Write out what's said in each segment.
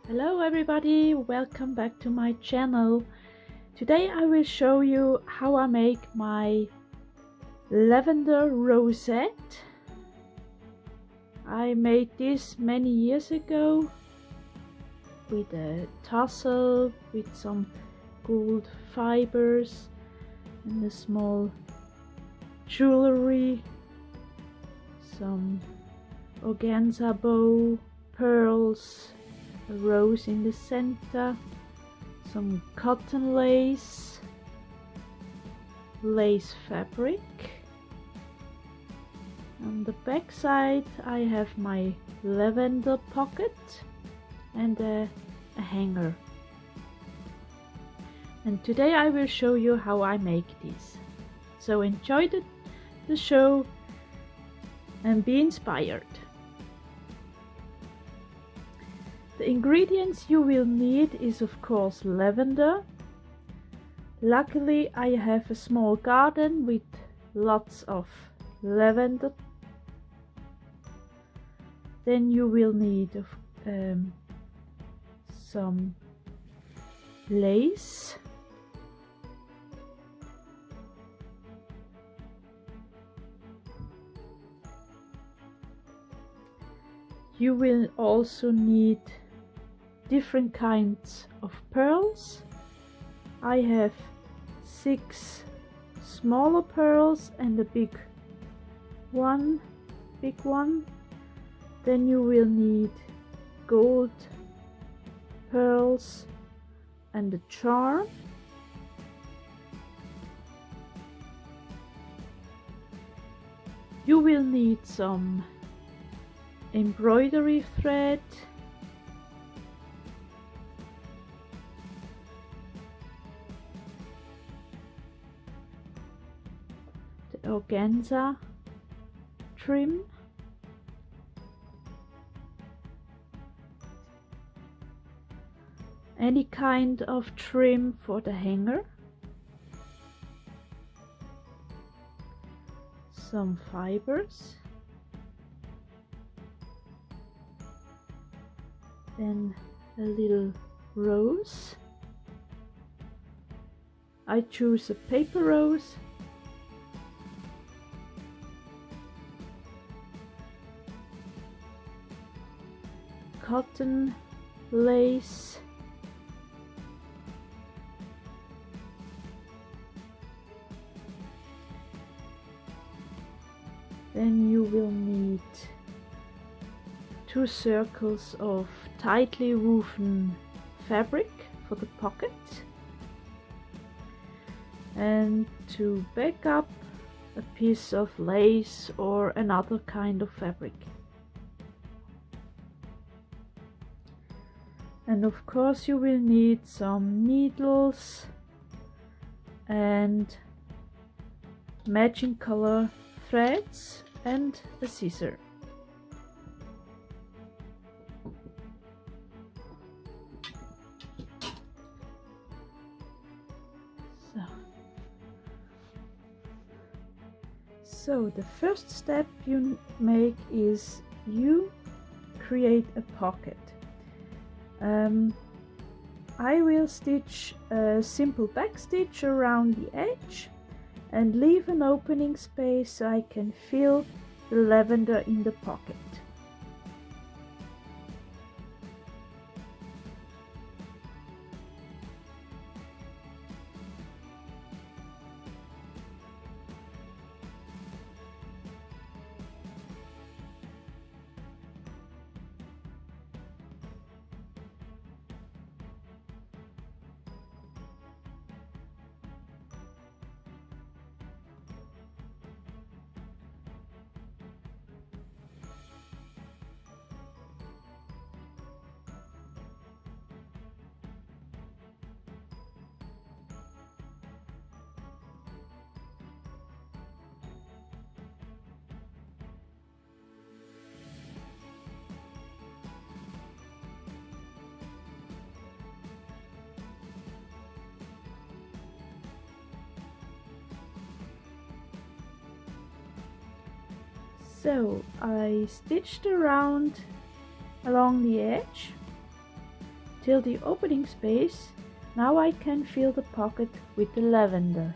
Hello everybody, welcome back to my channel. Today I will show you how I make my lavender rosette. I made this many years ago with a tassel, with some gold fibers and a small jewelry, some organza bow, pearls, a rose in the center, some cotton lace fabric. On the back side I have my lavender pocket and a hanger. And today I will show you how I make this. So enjoy the show and be inspired. The ingredients you will need is of course lavender. Luckily I have a small garden with lots of lavender. Then you will need some lace. You will also need different kinds of pearls. I have 6 smaller pearls and a big one. Then you will need gold pearls and a charm. You will need some embroidery thread, the organza trim, any kind of trim for the hanger, some fibers, then a little rose. I choose a paper rose. Cotton lace, then you will need 2 circles of tightly woven fabric for the pocket, and to back up a piece of lace or another kind of fabric. And of course you will need some needles and matching color threads and a scissor. So the first step you make is you create a pocket. I will stitch a simple back stitch around the edge and leave an opening space so I can fill the lavender in the pocket. So I stitched around along the edge till the opening space. Now I can fill the pocket with the lavender.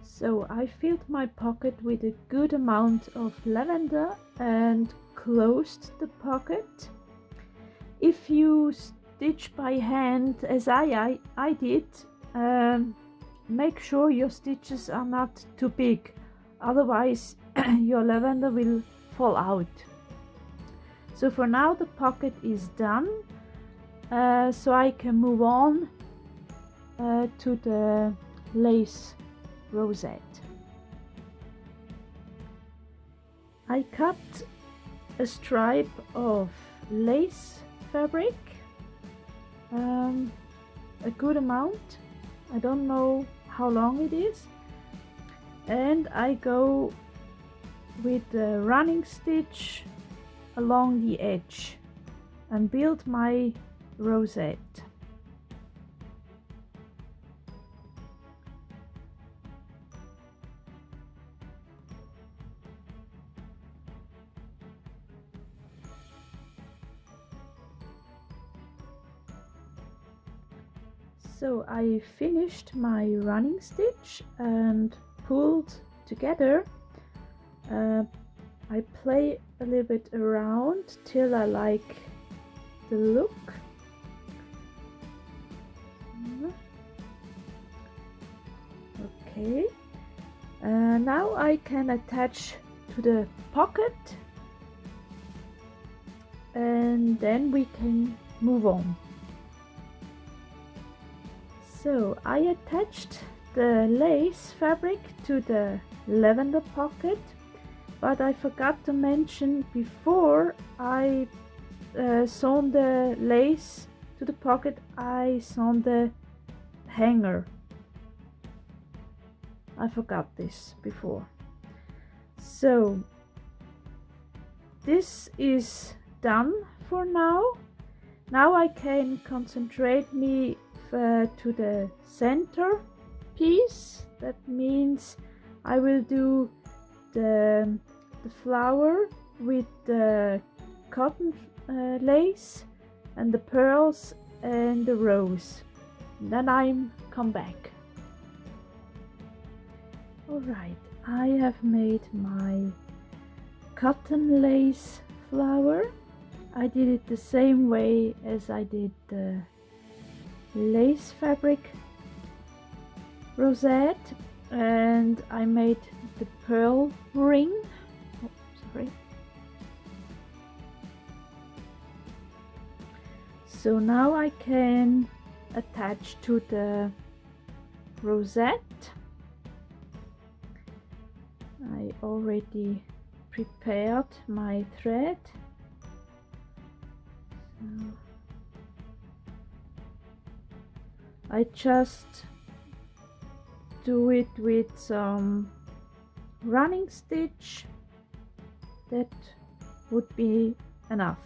So I filled my pocket with a good amount of lavender and closed the pocket. If you stitch by hand as I did, make sure your stitches are not too big, otherwise your lavender will fall out. So for now the pocket is done, so I can move on to the lace rosette. I cut a stripe of lace fabric, a good amount, I don't know how long it is, and I go with the running stitch along the edge and build my rosette. So I finished my running stitch and pulled together. I play a little bit around till I like the look. Okay, now I can attach to the pocket and then we can move on. So I attached the lace fabric to the lavender pocket, but I forgot to mention before I sewn the lace to the pocket, I sewn the hanger. I forgot this before. So this is done for now. Now I can concentrate me to the center piece. That means I will do the flower with the cotton lace and the pearls and the rose. And then I'm come back. Alright, I have made my cotton lace flower. I did it the same way as I did the lace fabric rosette, and I made the pearl ring. Oh, sorry. So now I can attach to the rosette. I already prepared my thread. So I just do it with some running stitch. That would be enough.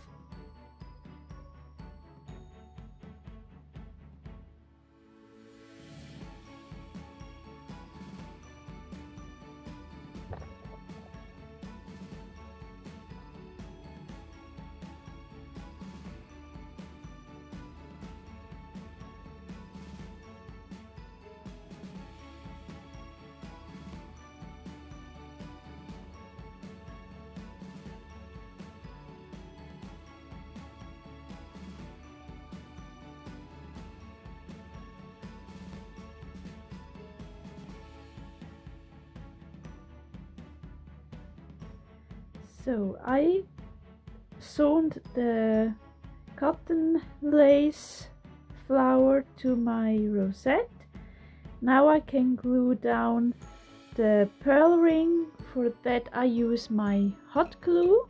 So I sewn the cotton lace flower to my rosette. Now I can glue down the pearl ring. For that I use my hot glue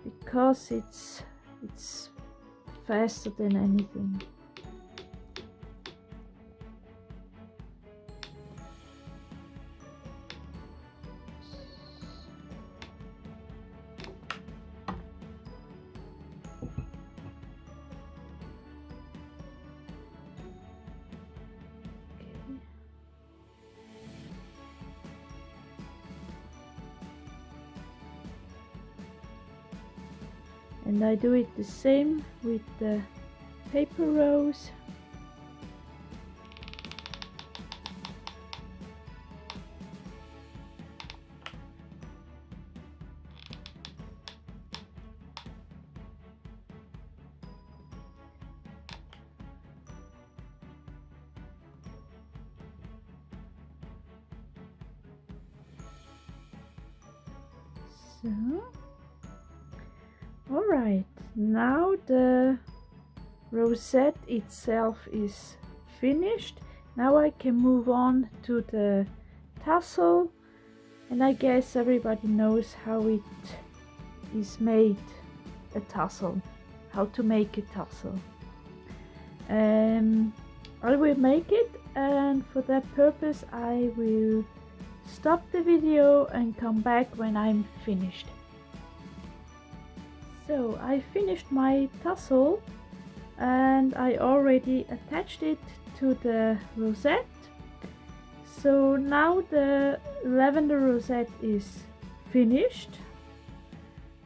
because it's faster than anything. And I do it the same with the paper rose. So, all right, now the rosette itself is finished. Now I can move on to the tassel, and I guess everybody knows how it is made, a tassel, how to make a tassel. I will make it, and for that purpose I will stop the video and come back when I'm finished. So I finished my tassel and I already attached it to the rosette. So now the lavender rosette is finished,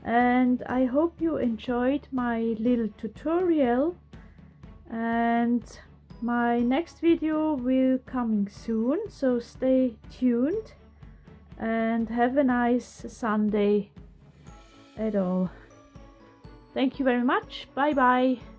and I hope you enjoyed my little tutorial, and my next video will coming soon, so stay tuned and have a nice Sunday at all. Thank you very much. Bye bye.